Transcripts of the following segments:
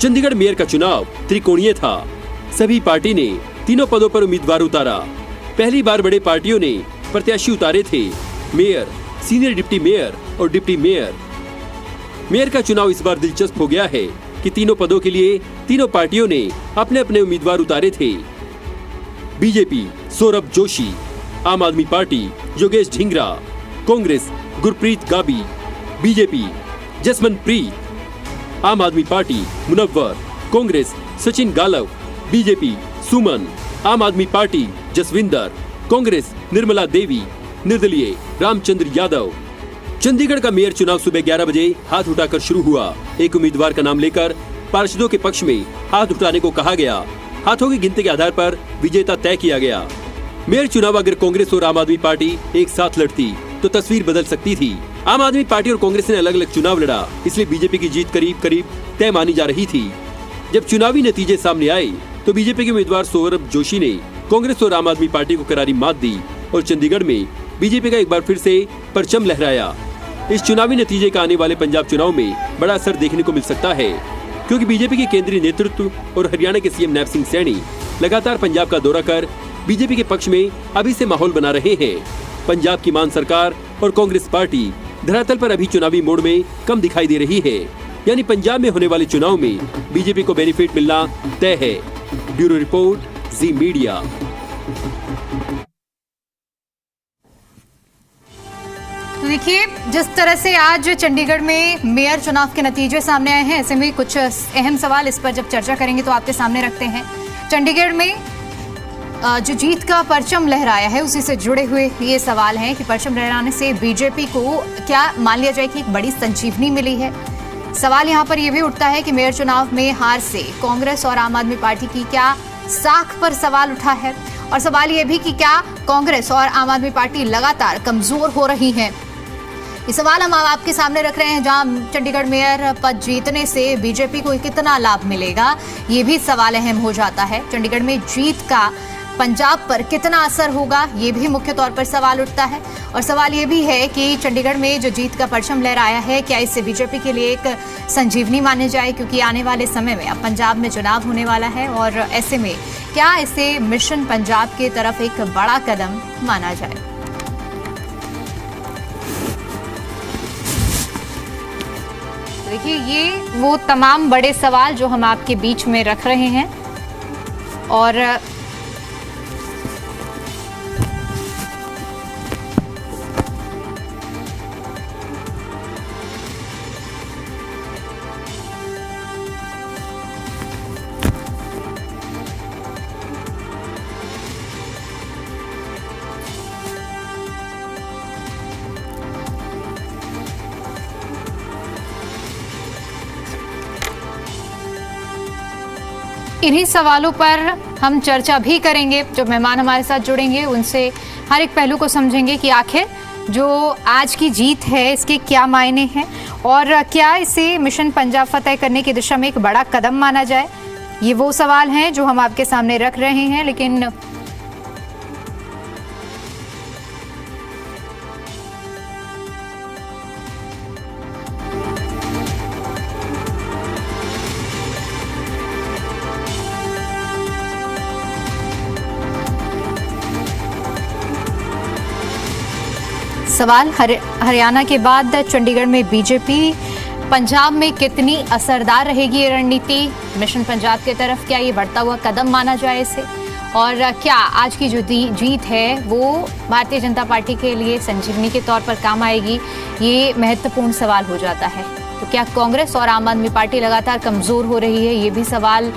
Chandigarh mayor का चुनाव त्रिकोणीय था। सभी पार्टी ने तीनों पदों पर उम्मीदवार उतारा। पहली बार बड़े पार्टियों ने प्रत्याशी उतारे थे, मेयर, सीनियर डिप्टी मेयर और डिप्टी मेयर। मेयर का चुनाव इस बार दिलचस्प हो गया है कि तीनों पदों के लिए तीनों पार्टियों ने अपने अपने उम्मीदवार उतारे थे। बीजेपी सौरभ जोशी, आम आदमी पार्टी योगेश ढींगरा, कांग्रेस गुरप्रीत गाबी, बीजेपी जसमन प्रीत, आम आदमी पार्टी मुनव्वर, कांग्रेस सचिन गालव, बीजेपी सुमन, आम आदमी पार्टी जसविंदर, कांग्रेस निर्मला देवी, निर्दलीय रामचंद्र यादव। चंडीगढ़ का मेयर चुनाव सुबह 11 बजे हाथ उठाकर शुरू हुआ। एक उम्मीदवार का नाम लेकर पार्षदों के पक्ष में हाथ उठाने को कहा गया। हाथों की गिनती के आधार पर विजेता तय किया गया। मेयर चुनाव अगर कांग्रेस और आम आदमी पार्टी एक साथ लड़ती तो तस्वीर बदल सकती थी। आम आदमी पार्टी और कांग्रेस ने अलग अलग चुनाव लड़ा, इसलिए बीजेपी की जीत करीब करीब तय मानी जा रही थी। जब चुनावी नतीजे सामने आए तो बीजेपी के उम्मीदवार सौरभ जोशी ने कांग्रेस और आम आदमी पार्टी को करारी मात दी और चंडीगढ़ में बीजेपी का एक बार फिर से परचम लहराया। इस चुनावी नतीजे का आने वाले पंजाब चुनाव में बड़ा असर देखने को मिल सकता है, क्योंकि बीजेपी के केंद्रीय नेतृत्व और हरियाणा के सीएम नैब सिंह सैनी लगातार पंजाब का दौरा कर बीजेपी के पक्ष में अभी से माहौल बना रहे हैं। पंजाब की मान सरकार और कांग्रेस पार्टी धरातल पर अभी चुनावी मोड़ में कम दिखाई दे रही है, यानी पंजाब में होने वाले चुनाव में बीजेपी को बेनिफिट मिलना तय है। ब्यूरो रिपोर्ट, जी मीडिया। तो देखिए, जिस तरह से आज चंडीगढ़ में मेयर चुनाव के नतीजे सामने आए हैं, ऐसे में कुछ अहम सवाल इस पर जब चर्चा करेंगे तो आपके सामने रखते हैं। चंडीगढ़ में जो जीत का परचम लहराया है उसी से जुड़े हुए ये सवाल हैं कि परचम लहराने से बीजेपी को क्या मान लिया जाए कि एक बड़ी संजीवनी मिली है। सवाल यहाँ पर यह भी उठता है कि मेयर चुनाव में हार से कांग्रेस और आम आदमी पार्टी की क्या साख पर सवाल उठा है, और सवाल यह भी कि क्या कांग्रेस और आम आदमी पार्टी लगातार कमजोर हो रही है। ये सवाल हम आपके सामने रख रहे हैं, जहां चंडीगढ़ मेयर पद जीतने से बीजेपी को कितना लाभ मिलेगा, ये भी सवाल अहम हो जाता है। चंडीगढ़ में जीत का पंजाब पर कितना असर होगा, ये भी मुख्य तौर पर सवाल उठता है। और सवाल ये भी है कि चंडीगढ़ में जो जीत का परचम लहराया है, क्या इससे बीजेपी के लिए एक संजीवनी माने जाए, क्योंकि आने वाले समय में अब पंजाब में चुनाव होने वाला है, और ऐसे में क्या इसे मिशन पंजाब की तरफ एक बड़ा कदम माना जाए। देखिए, ये वो तमाम बड़े सवाल जो हम आपके बीच में रख रहे हैं, और इन्हीं सवालों पर हम चर्चा भी करेंगे। जो मेहमान हमारे साथ जुड़ेंगे उनसे हर एक पहलू को समझेंगे कि आखिर जो आज की जीत है इसके क्या मायने हैं, और क्या इसे मिशन पंजाब फतेह करने की दिशा में एक बड़ा कदम माना जाए। ये वो सवाल हैं जो हम आपके सामने रख रहे हैं, लेकिन सवाल हरियाणा के बाद चंडीगढ़ में बीजेपी पंजाब में कितनी असरदार रहेगी ये रणनीति मिशन पंजाब की तरफ, क्या ये बढ़ता हुआ कदम माना जाए इसे, और क्या आज की जो जीत है वो भारतीय जनता पार्टी के लिए संजीवनी के तौर पर काम आएगी, ये महत्वपूर्ण सवाल हो जाता है। तो क्या कांग्रेस और आम आदमी पार्टी लगातार कमज़ोर हो रही है, ये भी सवाल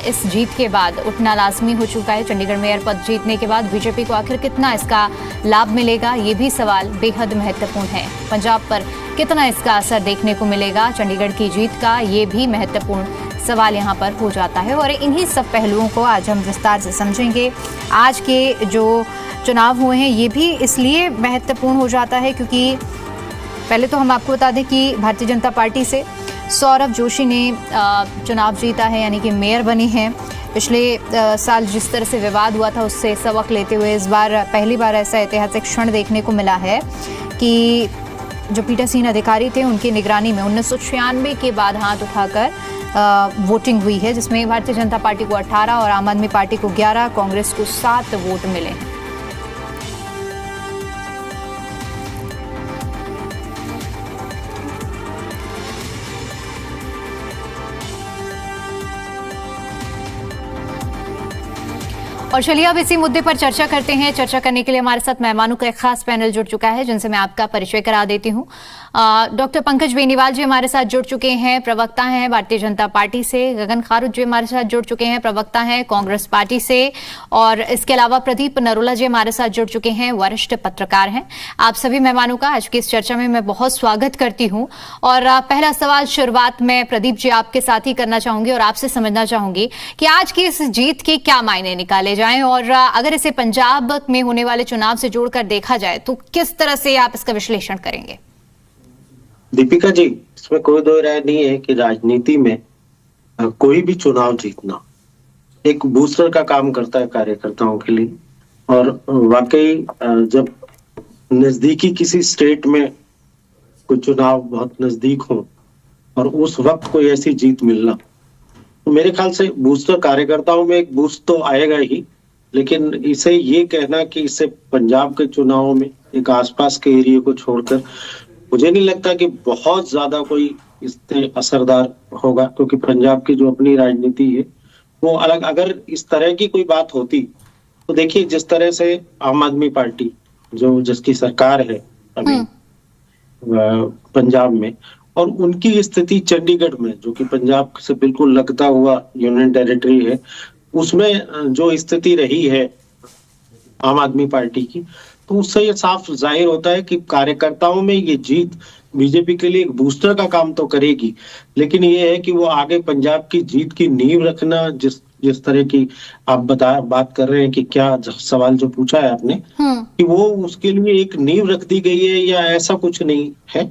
इस जीत के बाद उठना लाजमी हो चुका है। चंडीगढ़ मेयर पद जीतने के बाद बीजेपी को आखिर कितना इसका लाभ मिलेगा, ये भी सवाल बेहद महत्वपूर्ण है। पंजाब पर कितना इसका असर देखने को मिलेगा चंडीगढ़ की जीत का, ये भी महत्वपूर्ण सवाल यहाँ पर हो जाता है। और इन्हीं सब पहलुओं को आज हम विस्तार से समझेंगे। आज के जो चुनाव हुए हैं ये भी इसलिए महत्वपूर्ण हो जाता है क्योंकि पहले तो हम आपको बता दें कि भारतीय जनता पार्टी से सौरभ जोशी ने चुनाव जीता है, यानी कि मेयर बनी हैं। पिछले साल जिस तरह से विवाद हुआ था उससे सबक लेते हुए इस बार पहली बार ऐसा ऐतिहासिक क्षण देखने को मिला है कि जो पीठासीन अधिकारी थे उनकी निगरानी में 1996 के बाद हाथ उठाकर वोटिंग हुई है, जिसमें भारतीय जनता पार्टी को 18 और आम आदमी पार्टी को 11, कांग्रेस को 7 वोट मिले हैं। और चलिए अब इसी मुद्दे पर चर्चा करते हैं। चर्चा करने के लिए हमारे साथ मेहमानों का एक खास पैनल जुड़ चुका है, जिनसे मैं आपका परिचय करा देती हूं। डॉक्टर पंकज बेनीवाल जी हमारे साथ जुड़ चुके हैं, प्रवक्ता हैं भारतीय जनता पार्टी से। गगन खारुत जी हमारे साथ जुड़ चुके हैं, प्रवक्ता हैं कांग्रेस पार्टी से। और इसके अलावा प्रदीप नरोला जी हमारे साथ जुड़ चुके हैं, वरिष्ठ पत्रकार हैं। आप सभी मेहमानों का आज की इस चर्चा में मैं बहुत स्वागत करती हूं। और पहला सवाल शुरुआत में प्रदीप जी आपके साथ ही करना चाहूंगी और आपसे समझना चाहूंगी कि आज की इस जीत के क्या मायने निकाले जाएं, और अगर इसे पंजाब में होने वाले चुनाव से जोड़कर देखा जाए तो किस तरह से आप इसका विश्लेषण करेंगे? दीपिका जी, इसमें कोई दो राय नहीं है कि राजनीति में कोई भी चुनाव जीतना एक बूस्टर का काम करता है कार्यकर्ताओं के लिए। और वाकई जब नजदीकी किसी स्टेट में कोई चुनाव बहुत नजदीक हो और उस वक्त कोई ऐसी जीत मिलना, तो मेरे ख्याल से बूस्टर कार्यकर्ताओं में एक बूस्ट तो आएगा ही। लेकिन इसे ये कहना कि इससे पंजाब के चुनावों में एक आसपास के एरिया को छोड़कर मुझे नहीं लगता कि बहुत ज्यादा कोई इससे असरदार होगा, क्योंकि पंजाब की जो अपनी राजनीति है वो अलग। अगर इस तरह की कोई बात होती तो देखिए, जिस तरह से आम आदमी पार्टी जिसकी सरकार है अभी पंजाब में, और उनकी स्थिति चंडीगढ़ में जो कि पंजाब से बिल्कुल लगता हुआ यूनियन टेरिटरी है, उसमें जो स्थिति रही है आम आदमी पार्टी की, तो उससे ये साफ जाहिर होता है कि कार्यकर्ताओं में ये जीत बीजेपी के लिए एक बूस्टर का काम तो करेगी। लेकिन ये है कि वो आगे पंजाब की जीत की नींव रखना, जिस तरह की आप बात कर रहे हैं कि क्या सवाल जो पूछा है आपने, कि वो उसके लिए एक नींव रख दी गई है या ऐसा कुछ नहीं है।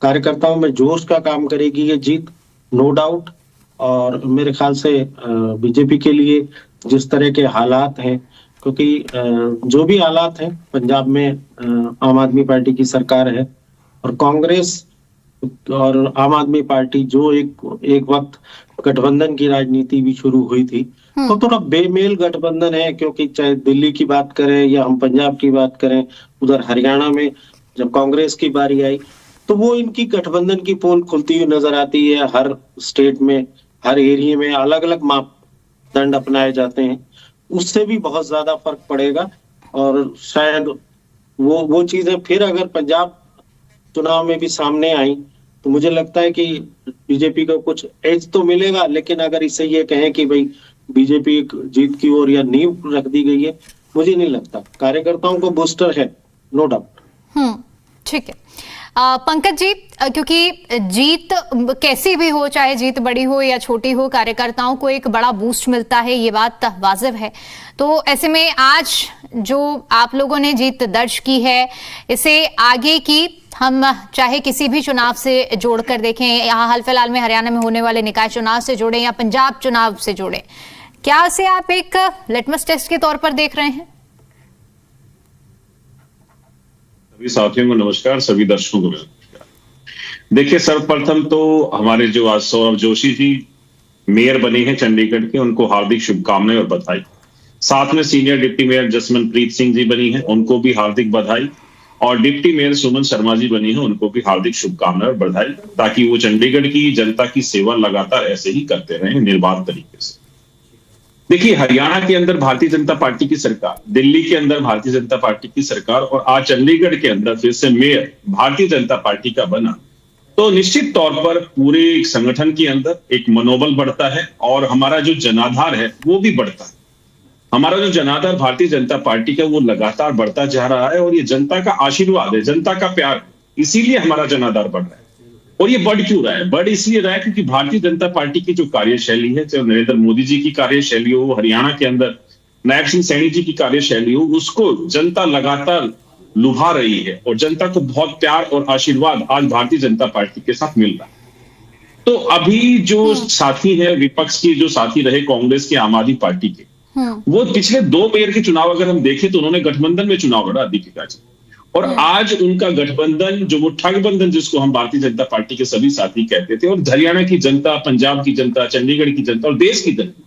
कार्यकर्ताओं में जोश का काम करेगी ये जीत, नो डाउट। और मेरे ख्याल से बीजेपी के लिए जिस तरह के हालात हैं, क्योंकि जो भी हालात हैं पंजाब में, आम आदमी पार्टी की सरकार है और कांग्रेस और आम आदमी पार्टी जो एक वक्त गठबंधन की राजनीति भी शुरू हुई थी, तो थोड़ा बेमेल गठबंधन है। क्योंकि चाहे दिल्ली की बात करें या हम पंजाब की बात करें, उधर हरियाणा में जब कांग्रेस की बारी आई तो वो इनकी गठबंधन की पोल खुलती हुई नजर आती है। हर स्टेट में, हर एरिया में अलग अलग मापदंड अपनाए जाते हैं, उससे भी बहुत ज्यादा फर्क पड़ेगा। और शायद वो चीजें फिर अगर पंजाब चुनाव में भी सामने आई तो मुझे लगता है कि बीजेपी को कुछ एज तो मिलेगा। लेकिन अगर इसे ये कहें कि भाई बीजेपी जीत की ओर या नींव रख दी गई है, मुझे नहीं लगता। कार्यकर्ताओं को बूस्टर है, नो डाउट। ठीक है पंकज जी, क्योंकि जीत कैसी भी हो, चाहे जीत बड़ी हो या छोटी हो, कार्यकर्ताओं को एक बड़ा बूस्ट मिलता है, ये बात वाजिब है। तो ऐसे में आज जो आप लोगों ने जीत दर्ज की है, इसे आगे की हम चाहे किसी भी चुनाव से जोड़कर देखें, यहाँ हाल फिलहाल में हरियाणा में होने वाले निकाय चुनाव से जोड़ें या पंजाब चुनाव से जोड़ें, क्या इसे आप एक लिटमस टेस्ट के तौर पर देख रहे हैं? सभी साथियों को नमस्कार, सभी दर्शकों को नमस्कार। देखिए, सर्वप्रथम तो हमारे जो आज सौरभ जोशी जी मेयर बने हैं चंडीगढ़ के, उनको हार्दिक शुभकामनाएं और बधाई। साथ में senior deputy mayor Jasmanpreet Singh ji बनी हैं, उनको भी हार्दिक बधाई। और डिप्टी मेयर सुमन शर्मा जी बनी हैं, उनको भी हार्दिक शुभकामनाएं और बधाई, ताकि वो चंडीगढ़ की जनता की सेवा लगातार ऐसे ही करते रहें निर्बाध तरीके से। देखिए, हरियाणा के अंदर भारतीय जनता पार्टी की सरकार, दिल्ली के अंदर भारतीय जनता पार्टी की सरकार और आज चंडीगढ़ के अंदर फिर से मेयर भारतीय जनता पार्टी का बना, तो निश्चित तौर पर पूरे संगठन के अंदर एक मनोबल बढ़ता है और हमारा जो जनाधार है वो भी बढ़ता है। हमारा जो जनाधार भारतीय जनता पार्टी का वो लगातार बढ़ता जा रहा है और ये जनता का आशीर्वाद है, जनता का प्यार है, इसीलिए हमारा जनाधार बढ़ रहा है। और ये बढ़ क्यों रहा है? बढ़ इसलिए रहा है क्योंकि भारतीय जनता पार्टी की जो कार्यशैली है, चाहे नरेंद्र मोदी जी की कार्यशैली हो, हरियाणा के अंदर नायब सिंह सैनी जी की कार्यशैली हो, उसको जनता लगातार लुभा रही है और जनता को बहुत प्यार और आशीर्वाद आज भारतीय जनता पार्टी के साथ मिल रहा है। तो अभी जो साथी है विपक्ष के, जो साथी रहे कांग्रेस के, आम आदमी पार्टी के, वो पिछले 2 मेयर के चुनाव अगर हम देखें तो उन्होंने गठबंधन में चुनाव लड़ा दीपिका जी, और आज उनका गठबंधन, जो वो ठगबंधन जिसको हम भारतीय जनता पार्टी के सभी साथी कहते थे, और हरियाणा की जनता, पंजाब की जनता, चंडीगढ़ की जनता और देश की जनता,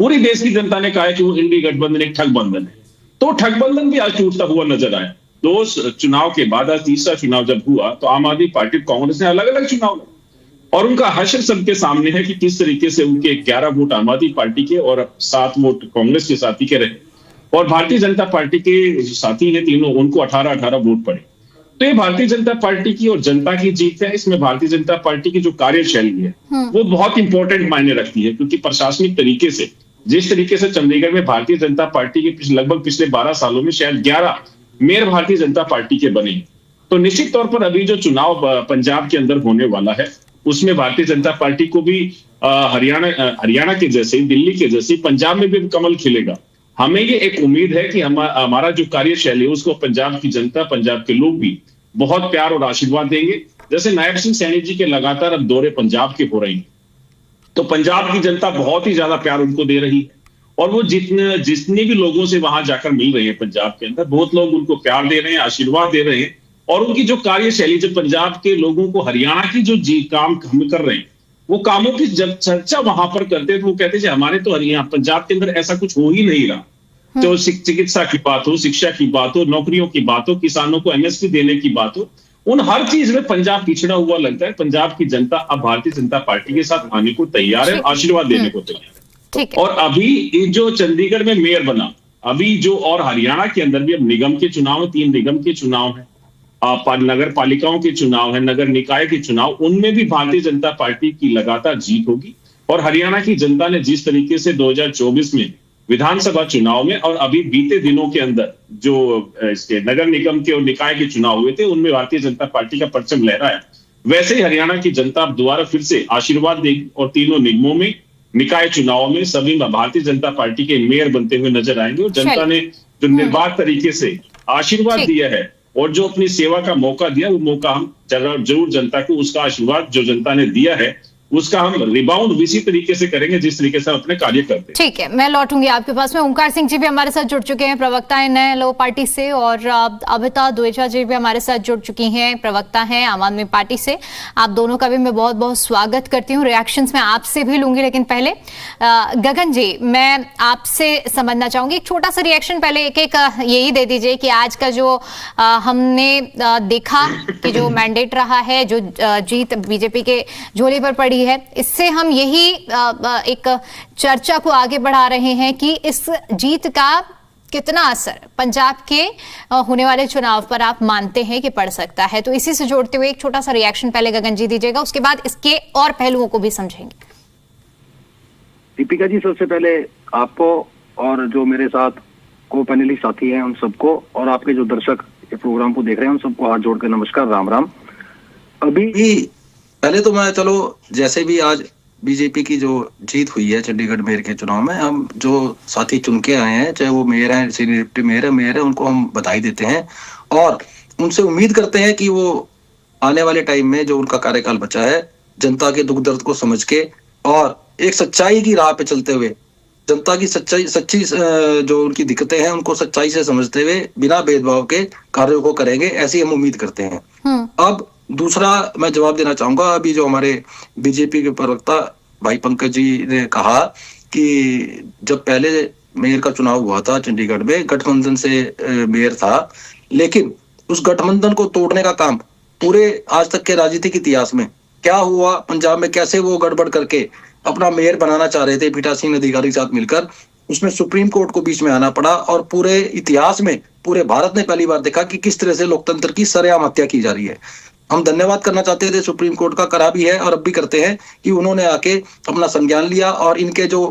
पूरी देश की जनता ने कहा है कि वो इंडी गठबंधन एक ठगबंधन है। तो ठगबंधन भी आज टूटता हुआ नजर आया। 2 चुनाव के बाद आज तीसरा चुनाव जब हुआ तो आम आदमी पार्टी, कांग्रेस ने अलग अलग चुनाव लड़े और उनका हश्र सबके सामने है कि किस तरीके से उनके 11 वोट आम आदमी पार्टी के और 7 वोट कांग्रेस के साथी के रहे, और भारतीय जनता पार्टी के जो साथी हैं तीनों, उनको 18-18 वोट पड़े। तो ये भारतीय जनता पार्टी की और जनता की जीत है। इसमें भारतीय जनता पार्टी की जो कार्यशैली है वो बहुत इंपॉर्टेंट मायने रखती है, क्योंकि प्रशासनिक तरीके से जिस तरीके से चंडीगढ़ में भारतीय जनता पार्टी के लगभग पिछले 12 सालों में शायद 11 मेयर भारतीय जनता पार्टी के बने, तो निश्चित तौर पर अभी जो चुनाव पंजाब के अंदर होने वाला है उसमें भारतीय जनता पार्टी को भी हरियाणा के जैसे, दिल्ली के जैसे पंजाब में भी कमल खिलेगा। हमें ये एक उम्मीद है कि हमारा जो कार्यशैली है उसको पंजाब की जनता, पंजाब के लोग भी बहुत प्यार और आशीर्वाद देंगे। जैसे नायब सिंह सैनी जी के लगातार अब दौरे पंजाब के हो रहे हैं, तो पंजाब की जनता बहुत ही ज्यादा प्यार उनको दे रही है, और वो जितने भी लोगों से वहां जाकर मिल रहे हैं पंजाब के अंदर, बहुत लोग उनको प्यार दे रहे हैं, आशीर्वाद दे रहे हैं, और उनकी जो कार्यशैली, जो पंजाब के लोगों को हरियाणा की जो काम हम कर रहे हैं, वो कामों की जब चर्चा वहां पर करते हैं तो वो कहते हैं हमारे तो हरियाणा, पंजाब के अंदर ऐसा कुछ हो ही नहीं रहा। तो चिकित्सा की बात हो, शिक्षा की बात हो, नौकरियों की बात हो, किसानों को एमएसपी देने की बात हो, उन हर चीज में पंजाब पिछड़ा हुआ लगता है। पंजाब की जनता अब भारतीय जनता पार्टी के साथ आने को तैयार है, आशीर्वाद देने को तैयार है। और अभी जो चंडीगढ़ में मेयर बना, अभी जो, और हरियाणा के अंदर भी अब निगम के चुनाव, 3 निगम के चुनाव है, नगर पालिकाओं के चुनाव है, नगर निकाय के चुनाव, उनमें भी भारतीय जनता पार्टी की लगातार जीत होगी। और हरियाणा की जनता ने जिस तरीके से 2024 में विधानसभा चुनाव में और अभी बीते दिनों के अंदर जो इसके नगर निगम के और निकाय के चुनाव हुए थे उनमें भारतीय जनता पार्टी का परचम लहराया, वैसे ही हरियाणा की जनता अब दोबारा फिर से आशीर्वाद देगी और तीनों निगमों में, निकाय चुनाव में सभी भारतीय जनता पार्टी के मेयर बनते हुए नजर आएंगे। और जनता ने जो निर्बाध तरीके से आशीर्वाद दिया है और जो अपनी सेवा का मौका दिया, वो मौका हम जरूर जनता को, उसका आशीर्वाद जो जनता ने दिया है उसका हम रिबाउंड इसी तरीके से करेंगे जिस तरीके से हम अपने कार्य करते हैं। ठीक है, मैं लौटूंगी आपके पास में। ओंकार सिंह जी भी हमारे साथ जुड़ चुके हैं, प्रवक्ता है नए लो पार्टी से, और अभिता द्विवेदी जी भी हमारे साथ जुड़ चुकी हैं, प्रवक्ता हैं आम आदमी पार्टी से। आप दोनों का भी मैं बहुत बहुत स्वागत करती हूँ। रिएक्शंस मैं आपसे भी लूंगी, लेकिन पहले गगन जी, मैं आपसे समझना चाहूंगी एक छोटा सा रिएक्शन। पहले एक यही दे दीजिए कि आज का जो हमने देखा कि जो मैंडेट रहा है, जो जीत बीजेपी के झोले पर पड़ी है, इससे हम यही एक चर्चा को आगे बढ़ा रहे हैं कि इस जीत का कितना असर पंजाब के होने वाले चुनाव पर आप मानते हैं कि पड़ सकता है। तो इसी से जोड़ते हुए एक छोटा सा रिएक्शन पहले गगन जी दीजिएगा, उसके बाद इसके और पहलुओं को भी समझेंगे। दीपिका जी, सबसे पहले आपको और जो मेरे साथ को पैनलिस्ट साथी हैं उन सबको, और आपके जो दर्शक प्रोग्राम को देख रहे हैं उन सबको हाथ जोड़कर नमस्कार, राम राम। अभी पहले तो मैं, चलो जैसे भी आज बीजेपी की जो जीत हुई है चंडीगढ़ मेयर के चुनाव में, हम जो साथी चुन के आए हैं, चाहे वो मेयर हैं, सीनियर डिप्टी मेयर है, उनको हम बधाई देते हैं और उनसे उम्मीद करते हैं कि वो आने वाले टाइम में जो उनका कार्यकाल बचा है, जनता के दुख दर्द को समझ के और एक सच्चाई की राह पे चलते हुए, जनता की सच्ची जो उनकी दिक्कतें हैं उनको सच्चाई से समझते हुए बिना भेदभाव के कार्यों को करेंगे, ऐसी हम उम्मीद करते हैं। अब दूसरा मैं जवाब देना चाहूंगा, अभी जो हमारे बीजेपी के प्रवक्ता भाई पंकज जी ने कहा कि जब पहले मेयर का चुनाव हुआ था चंडीगढ़ में, गठबंधन से मेयर था, लेकिन उस गठबंधन को तोड़ने का काम पूरे आज तक के राजनीतिक इतिहास में क्या हुआ, पंजाब में कैसे वो गड़बड़ करके अपना मेयर बनाना चाह रहे थे पीठासीन अधिकारी के साथ मिलकर, उसमें सुप्रीम कोर्ट को बीच में आना पड़ा और पूरे इतिहास में पूरे भारत ने पहली बार देखा कि किस तरह से लोकतंत्र की सरेआम हत्या की जा रही है। हम धन्यवाद करना चाहते थे सुप्रीम कोर्ट का, करा भी है और अब भी करते हैं कि उन्होंने आके अपना संज्ञान लिया और इनके जो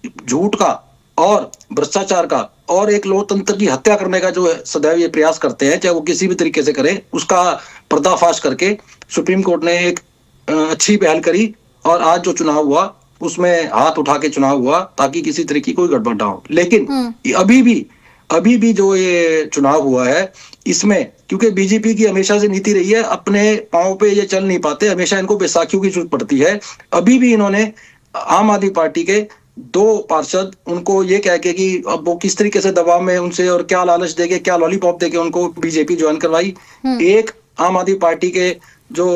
झूठ का और भ्रष्टाचार का और एक लोकतंत्र की हत्या करने का जो सदैव ये प्रयास करते हैं, चाहे वो किसी भी तरीके से करें, उसका पर्दाफाश करके सुप्रीम कोर्ट ने एक अच्छी पहल करी और आज जो चुनाव हुआ उसमें हाथ उठा के चुनाव हुआ ताकि किसी तरह की कोई गड़बड़ ना हो। लेकिन अभी भी जो ये चुनाव हुआ है इसमें, क्योंकि बीजेपी की हमेशा से नीति रही है अपने पांव पे ये चल नहीं पाते, हमेशा इनको बैसाखियों की जरूरत पड़ती है। अभी भी इन्होंने आम आदमी पार्टी के दो पार्षद उनको ये कह के कि अब वो किस तरीके से दबाव में उनसे और क्या लालच देके क्या लॉलीपॉप देके उनको बीजेपी ज्वाइन करवाई। एक आम आदमी पार्टी के जो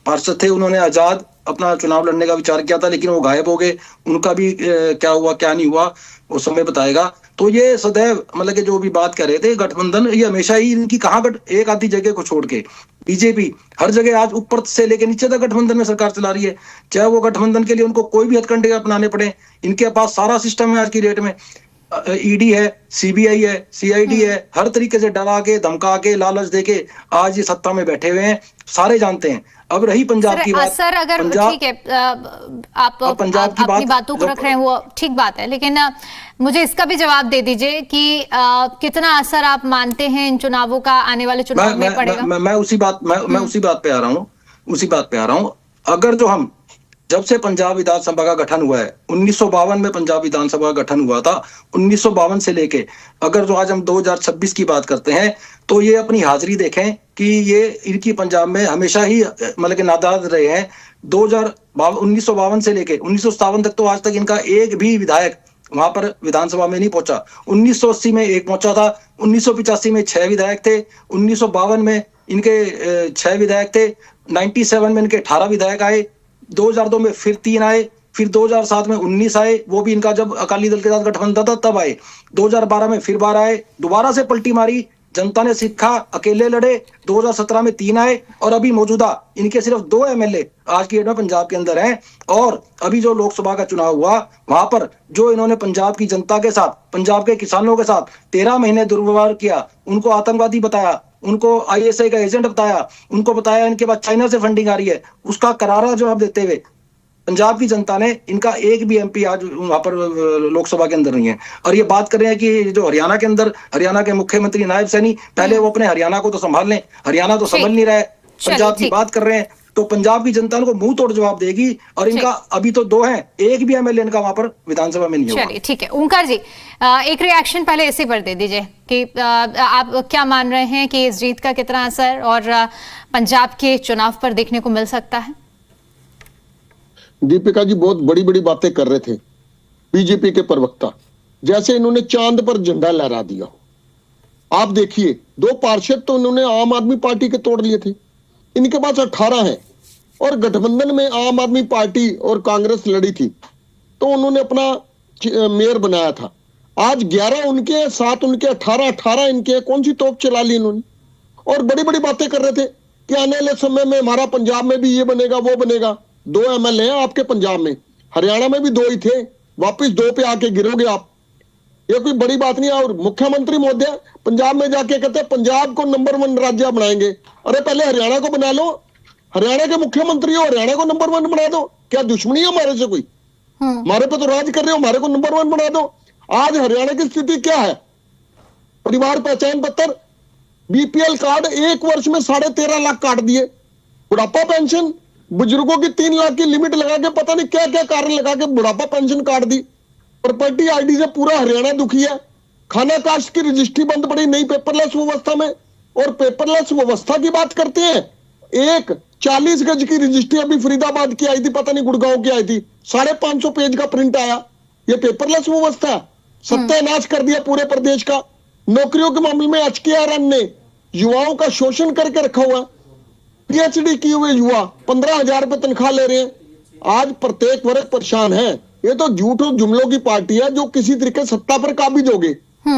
पार्षद थे उन्होंने आजाद अपना चुनाव लड़ने का विचार किया था, लेकिन वो गायब हो गए। उनका भी क्या हुआ क्या नहीं हुआ वो समय बताएगा। तो ये सदैव मतलब कि जो भी बात कर रहे थे गठबंधन, ये हमेशा ही इनकी कहाँ एक आधी जगह को छोड़ के बीजेपी हर जगह आज ऊपर से लेके नीचे तक गठबंधन में सरकार चला रही है। चाहे वो गठबंधन के लिए उनको कोई भी हथकंडे अपनाने पड़े, इनके पास सारा सिस्टम है आज की डेट में। ईडी है, सीबीआई है, सीआईडी है, हर तरीके से डरा के धमका के लालच देके आज ये सत्ता में बैठे हुए हैं, सारे जानते हैं। अब रही पंजाब की बात, सर अगर ठीक है आप पंजाब की अपनी बातों को रख रहे हैं वो ठीक बात है, लेकिन मुझे इसका भी जवाब दे दीजिए कि कितना असर आप मानते हैं इन चुनावों का आने वाले चुनाव में पड़ेगा। मैं उसी बात पे आ रहा हूँ। अगर जो हम जब से पंजाब विधानसभा का गठन हुआ है, 1952 में पंजाब विधानसभा का गठन हुआ था, 1952 से लेके अगर जो आज हम 2026 की बात करते हैं तो ये अपनी हाजिरी देखें कि ये इनकी पंजाब में हमेशा ही मतलब कि नादाद रहे हैं। 1952 से लेके 1957 तक तो आज तक इनका एक भी विधायक वहां पर विधानसभा में नहीं पहुंचा। 1980 में एक पहुंचा था, 1985 में 6 विधायक थे, 1952 में इनके 6 विधायक थे, 97 में इनके 18 विधायक आए, 2002 में फिर 3 आए, फिर 2007 में 19 आए, वो भी इनका जब अकाली दल के साथ गठबंधन था तब आए, 2012 में फिर 12 आए, दोबारा से पलटी मारी, जनता ने सीखा, अकेले लड़े, 2017 में 3 आए और अभी मौजूदा इनके सिर्फ 2 एमएलए आज की डेट में पंजाब के अंदर हैं। और अभी जो लोकसभा का चुनाव हुआ वहां पर जो इन्होंने पंजाब की जनता के साथ, पंजाब के किसानों के साथ 13 महीने दुर्व्यवहार किया, उनको आतंकवादी बताया, उनको आईएसआई का एजेंट बताया, उनको बताया इनके पास चाइना से फंडिंग आ रही है, उसका करारा जवाब देते हुए पंजाब की जनता ने इनका एक भी एमपी आज वहां पर लोकसभा के अंदर नहीं है। और ये बात कर रहे हैं कि जो हरियाणा के अंदर हरियाणा के मुख्यमंत्री नायब सैनी, पहले वो अपने हरियाणा को तो संभाल लें, हरियाणा तो संभल नहीं रहा है, पंजाब की बात कर रहे हैं तो पंजाब की जनता को मुंह तोड़ जवाब देगी। और इनका अभी तो 2 हैं, एक भी एमएलए इनका वहां पर विधानसभा में नहीं होगा। चलिए ठीक है, ओंकार जी एक रिएक्शन पहले इसी पर दे दीजिए कि आप क्या मान रहे हैं कि इस जीत का कितना असर और पंजाब के चुनाव पर देखने को मिल सकता है। दीपिका जी बहुत बड़ी बड़ी बातें कर रहे थे बीजेपी के प्रवक्ता, जैसे इन्होंने चांद पर झंडा लहरा दिया। आप देखिए 2 पार्षद तो इन्होंने आम आदमी पार्टी के तोड़ लिए थे, इनके पास 18 हैं और गठबंधन में आम आदमी पार्टी और कांग्रेस लड़ी थी तो उन्होंने अपना मेयर बनाया था। आज 11 उनके, 7 उनके, 18 इनके, कौन सी तोप चला ली इन्होंने। और बड़ी बड़ी बातें कर रहे थे कि आने वाले समय में हमारा पंजाब में भी ये बनेगा वो बनेगा। 2 एमएलए हैं आपके पंजाब में, हरियाणा में भी 2 ही थे, वापस 2 पे आके गिरोगे आप, ये कोई बड़ी बात नहीं है। और मुख्यमंत्री महोदय पंजाब में जाके कहते हैं पंजाब को नंबर 1 राज्य बनाएंगे। अरे पहले हरियाणा को बना लो, हरियाणा के मुख्यमंत्री हो, हरियाणा को नंबर 1 बना दो। क्या दुश्मनी है हमारे से कोई? हमारे पे तो राज कर रहे हो, हमारे को नंबर 1 बना दो। आज हरियाणा की स्थिति क्या है? परिवार पहचान पत्र, बीपीएल कार्ड 1 वर्ष में 13.5 लाख काट दिए, बुढ़ापा पेंशन बुजुर्गों की 3 लाख की लिमिट लगा के पता नहीं क्या क्या कारण लगा के बुढ़ापा पेंशन काट दी। प्रॉपर्टी आईडी से पूरा हरियाणा दुखी है। खाना कास्ट की रजिस्ट्री बंद पड़ी नई पेपरलेस व्यवस्था में। और पेपरलेस व्यवस्था की बात करते हैं, एक 40 गज की रजिस्ट्री अभी फरीदाबाद की आई थी, पता नहीं गुड़गांव की आई थी, 550 पेज का प्रिंट आया। ये पेपरलेस व्यवस्था, सत्यानाश कर दिया पूरे प्रदेश का। नौकरियों के मामले में एचकेआरएन ने युवाओं का शोषण करके रखा हुआ। पीएचडी किए हुए युवा 15,000 रुपए तनख्वाह ले रहे हैं। आज प्रत्येक वर्ग परेशान है। ये तो झूठ और जुमलों की पार्टी है जो किसी तरीके सत्ता पर काबिज हो गई।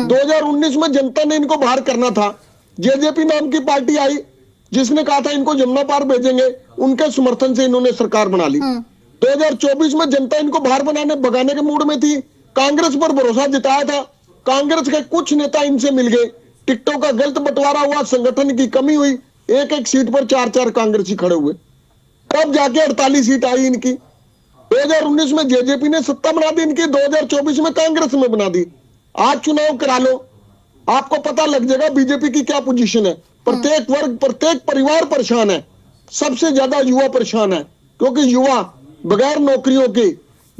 2019 में जनता ने इनको बाहर करना था। जेजेपी नाम की पार्टी आई जिसने कहा था इनको जमुना पार भेजेंगे, उनके समर्थन से इन्होंने सरकार बना ली। 2024 में जनता इनको बाहर भगाने के मूड में थी। कांग्रेस पर भरोसा जताया था, कांग्रेस के कुछ नेता इनसे मिल गए, टिकटों का गलत बंटवारा हुआ, संगठन की कमी हुई, एक सीट पर 4 कांग्रेसी खड़े हुए, तब जाके 48 सीट आई इनकी। 2019 में जेजेपी ने सत्ता बना दी इनकी, 2024 में कांग्रेस में बना दी। आज चुनाव करा लो, आपको पता लग जाएगा बीजेपी की क्या पोजीशन है। प्रत्येक वर्ग, प्रत्येक परिवार परेशान है, सबसे ज्यादा युवा परेशान है, क्योंकि युवा बगैर नौकरियों के